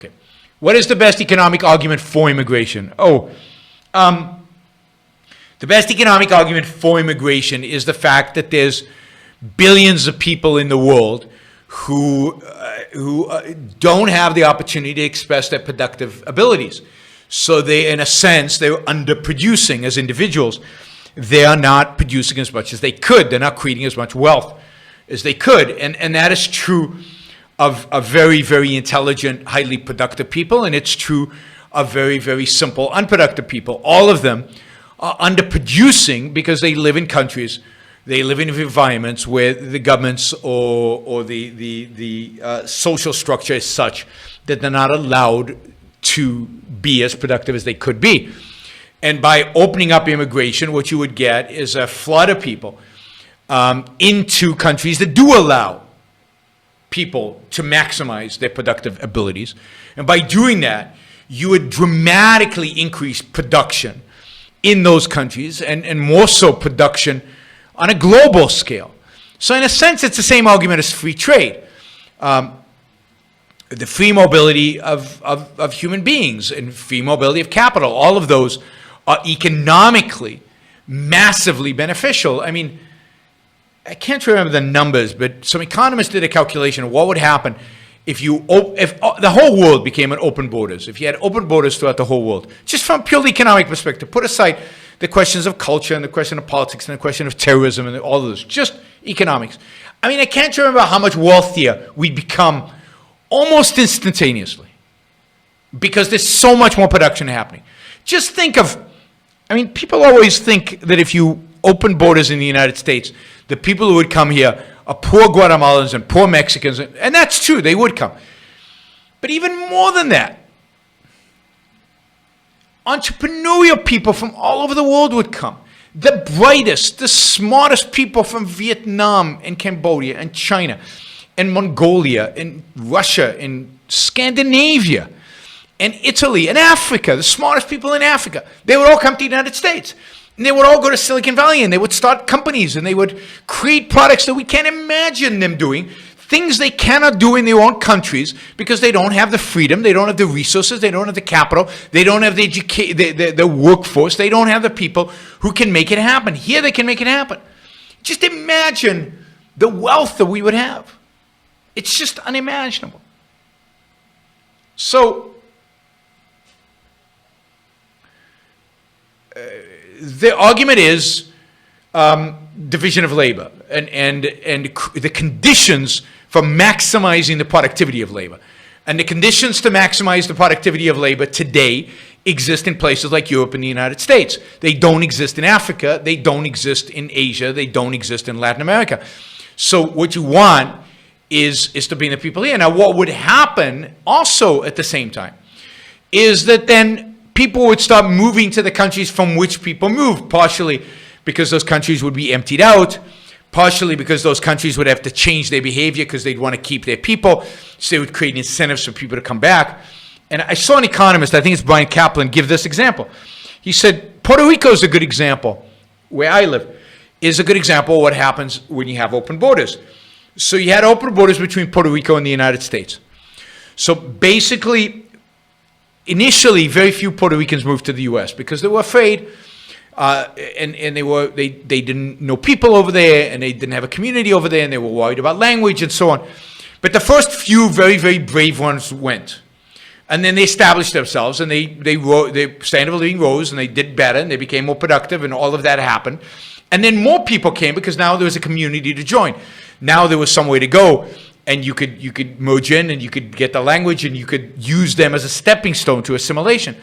Okay. What is the best economic argument for immigration? The best economic argument for immigration is the fact that there's billions of people in the world who don't have the opportunity to express their productive abilities. So they, in a sense, they're underproducing as individuals. They are not producing as much as they could. They're not creating as much wealth as they could. And that is true of very, very intelligent, highly productive people, and it's true of very, very simple, unproductive people. All of them are underproducing because they live in countries, they live in environments where the governments or the social structure is such that they're not allowed to be as productive as they could be. And by opening up immigration, what you would get is a flood of people into countries that do allow people to maximize their productive abilities. And by doing that, you would dramatically increase production in those countries, and more so production on a global scale. So in a sense, it's the same argument as free trade. The free mobility of human beings and free mobility of capital, all of those are economically massively beneficial. I mean, I can't remember the numbers, but some economists did a calculation of what would happen if the whole world became an open borders, if you had open borders throughout the whole world, just from a purely economic perspective, put aside the questions of culture and the question of politics and the question of terrorism and all of those, just economics. I mean, I can't remember how much wealthier we'd become almost instantaneously because there's so much more production happening. Just think of, I mean, people always think that if you open borders in the United States, the people who would come here are poor Guatemalans and poor Mexicans, and that's true, they would come. But even more than that, entrepreneurial people from all over the world would come. The brightest, the smartest people from Vietnam and Cambodia and China and Mongolia and Russia and Scandinavia and Italy and Africa, the smartest people in Africa, they would all come to the United States. And they would all go to Silicon Valley and they would start companies and they would create products that we can't imagine them doing, things they cannot do in their own countries because they don't have the freedom, they don't have the resources, they don't have the capital, they don't have the workforce, they don't have the people who can make it happen. Here they can make it happen. Just imagine the wealth that we would have. It's just unimaginable. So, the argument is division of labor and the conditions for maximizing the productivity of labor. And the conditions to maximize the productivity of labor today exist in places like Europe and the United States. They don't exist in Africa. They don't exist in Asia. They don't exist in Latin America. So what you want is to bring the people here. Now, what would happen also at the same time is that then people would start moving to the countries from which people moved, partially because those countries would be emptied out, partially because those countries would have to change their behavior because they'd want to keep their people, so they would create incentives for people to come back. And I saw an economist, I think it's Brian Kaplan, give this example. He said, Puerto Rico is a good example, where I live, is a good example of what happens when you have open borders. So you had open borders between Puerto Rico and the United States. So basically, initially, very few Puerto Ricans moved to the U.S. because they were afraid, and they didn't know people over there, and they didn't have a community over there, and they were worried about language and so on. But the first few very, very brave ones went, and then they established themselves, and their standard of living rose, and they did better, and they became more productive, and all of that happened. And then more people came because now there was a community to join. Now there was somewhere to go. And you could merge in, and you could get the language, and you could use them as a stepping stone to assimilation.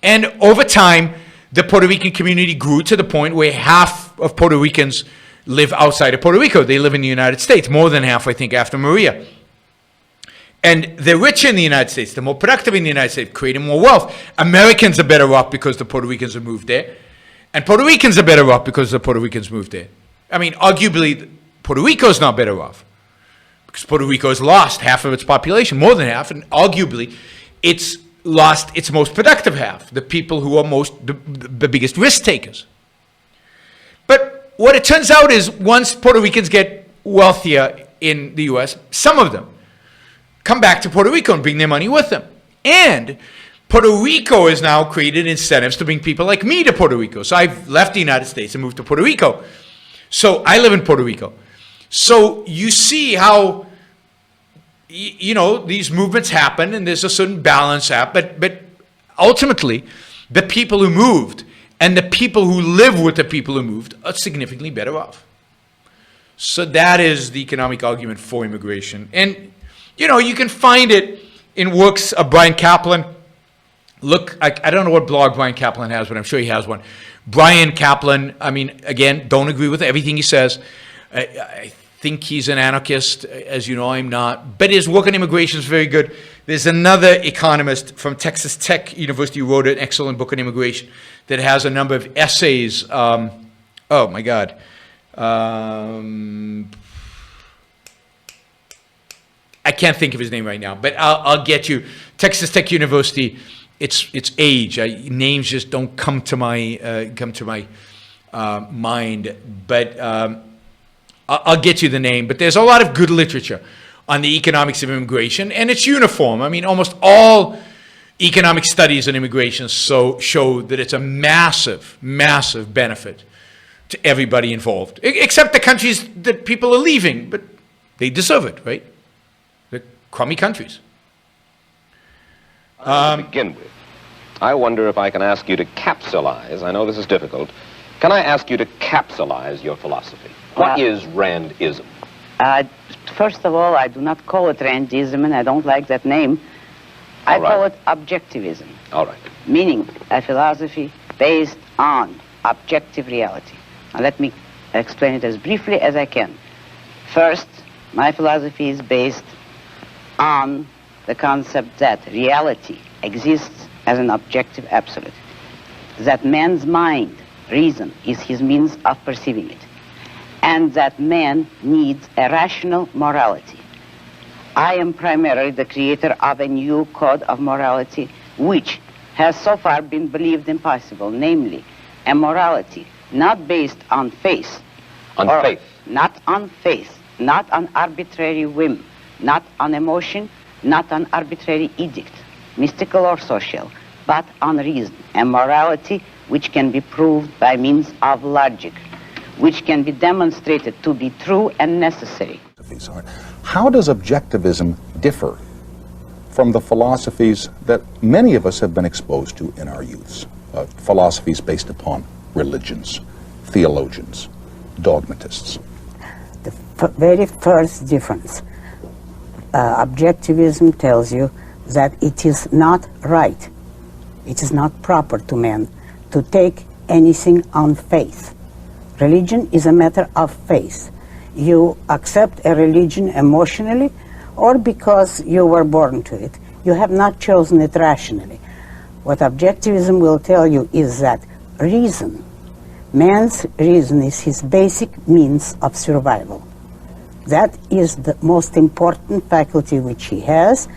And over time, the Puerto Rican community grew to the point where half of Puerto Ricans live outside of Puerto Rico. They live in the United States, more than half, I think, after Maria. And they're richer in the United States. They're more productive in the United States, creating more wealth. Americans are better off because the Puerto Ricans have moved there. And Puerto Ricans are better off because the Puerto Ricans moved there. I mean, arguably, Puerto Rico's not better off, because Puerto Rico has lost half of its population, more than half, and arguably it's lost its most productive half, the people who are the biggest risk takers. But what it turns out is once Puerto Ricans get wealthier in the U.S., some of them come back to Puerto Rico and bring their money with them. And Puerto Rico has now created incentives to bring people like me to Puerto Rico. So I've left the United States and moved to Puerto Rico. So I live in Puerto Rico. So you see how, you know, these movements happen and there's a certain balance out, but ultimately the people who moved and the people who live with the people who moved are significantly better off. So that is the economic argument for immigration. And, you know, you can find it in works of Brian Kaplan. Look, I don't know what blog Brian Kaplan has, but I'm sure he has one. Brian Kaplan, I mean, again, don't agree with everything he says. I think he's an anarchist. As you know, I'm not. But his work on immigration is very good. There's another economist from Texas Tech University who wrote an excellent book on immigration that has a number of essays. Oh, my God. I can't think of his name right now, but I'll get you. Texas Tech University. It's age. Names just don't come to my mind. But I'll get you the name. But there's a lot of good literature on the economics of immigration, and it's uniform. I mean, almost all economic studies on immigration show that it's a massive, massive benefit to everybody involved, except the countries that people are leaving, but they deserve it, right? They're crummy countries. To begin with, I wonder if I can ask you to capsulize. I know this is difficult. Can I ask you to capsulize your philosophy? What is Randism? First of all, I do not call it Randism, and I don't like that name. I call it Objectivism. All right. Meaning a philosophy based on objective reality. Now let me explain it as briefly as I can. First, my philosophy is based on the concept that reality exists as an objective absolute. That man's mind, reason, is his means of perceiving it. And that man needs a rational morality. I am primarily the creator of a new code of morality which has so far been believed impossible, namely a morality not based on faith. On faith? Not on faith, not on arbitrary whim, not on emotion, not on arbitrary edict, mystical or social, but on reason, a morality which can be proved by means of logic, which can be demonstrated to be true and necessary. How does objectivism differ from the philosophies that many of us have been exposed to in our youths? Philosophies based upon religions, theologians, dogmatists. The very first difference, objectivism tells you that it is not right, it is not proper to man to take anything on faith. Religion is a matter of faith. You accept a religion emotionally or because you were born to it. You have not chosen it rationally. What objectivism will tell you is that reason, man's reason, is his basic means of survival. That is the most important faculty which he has,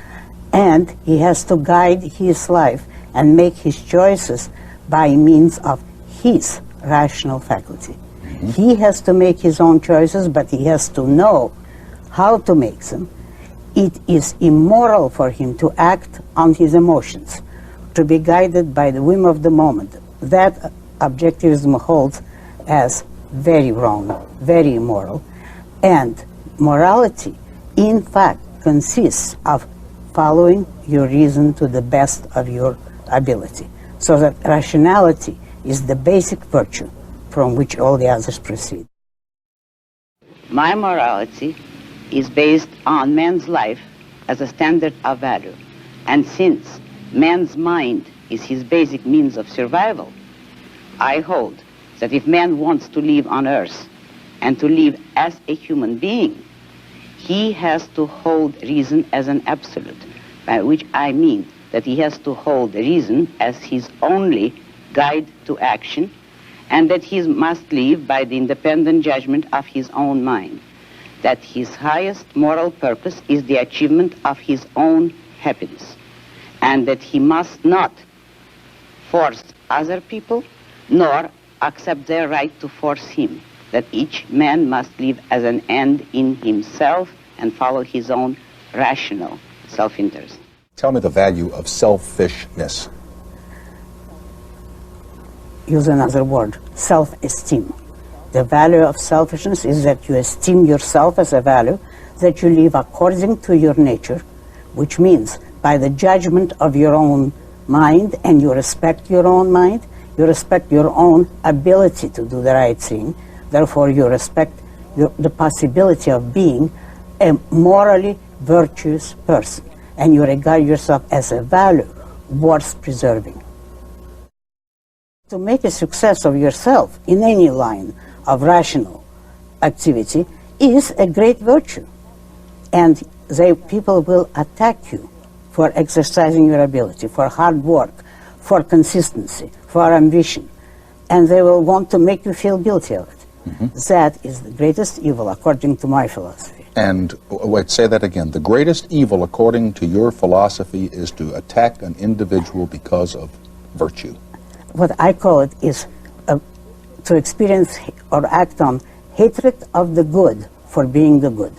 and he has to guide his life and make his choices by means of his rational faculty. Mm-hmm. He has to make his own choices, but he has to know how to make them. It is immoral for him to act on his emotions, to be guided by the whim of the moment. That objectivism holds as very wrong, very immoral. And morality, in fact, consists of following your reason to the best of your ability. So that rationality is the basic virtue from which all the others proceed. My morality is based on man's life as a standard of value. And since man's mind is his basic means of survival, I hold that if man wants to live on earth and to live as a human being, he has to hold reason as an absolute, by which I mean that he has to hold reason as his only guide to action, and that he must live by the independent judgment of his own mind, that his highest moral purpose is the achievement of his own happiness, and that he must not force other people, nor accept their right to force him, that each man must live as an end in himself and follow his own rational self-interest. Tell me the value of selfishness. Use another word, self-esteem. The value of selfishness is that you esteem yourself as a value, that you live according to your nature, which means by the judgment of your own mind, and you respect your own mind, you respect your own ability to do the right thing, therefore you respect the possibility of being a morally virtuous person, and you regard yourself as a value worth preserving. To make a success of yourself in any line of rational activity is a great virtue. And people will attack you for exercising your ability, for hard work, for consistency, for ambition. And they will want to make you feel guilty of it. That is the greatest evil, according to my philosophy. And wait, say that again. The greatest evil, according to your philosophy, is to attack an individual because of virtue. What I call it is to experience or act on hatred of the good for being the good.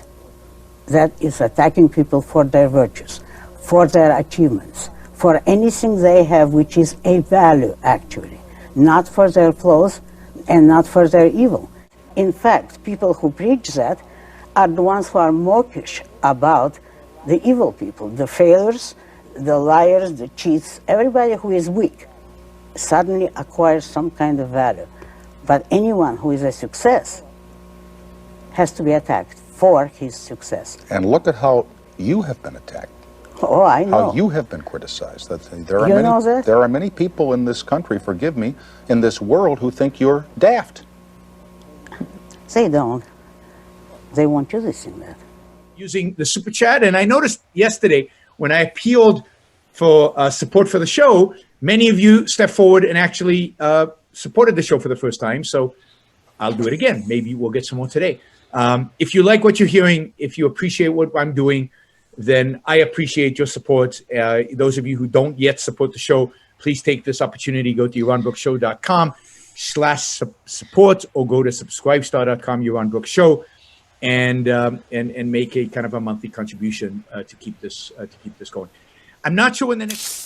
That is attacking people for their virtues, for their achievements, for anything they have which is a value, actually, not for their flaws and not for their evil. In fact, people who preach that are the ones who are mawkish about the evil people, the failures, the liars, the cheats. Everybody who is weak suddenly acquires some kind of value. But anyone who is a success has to be attacked for his success. And look at how you have been attacked. Oh, I know. How you have been criticized. There know are many people in this country, forgive me, in this world who think you're daft. They don't. They want you to listen to that. Using the super chat, and I noticed yesterday when I appealed for support for the show, many of you stepped forward and actually supported the show for the first time. So I'll do it again. Maybe we'll get some more today. If you like what you're hearing, if you appreciate what I'm doing, then I appreciate your support. Those of you who don't yet support the show, please take this opportunity. Go to yaronbrookshow.com/support or go to subscribestar.com, Yaron Brook Show, and make a kind of a monthly contribution to keep this going. I'm not sure when the next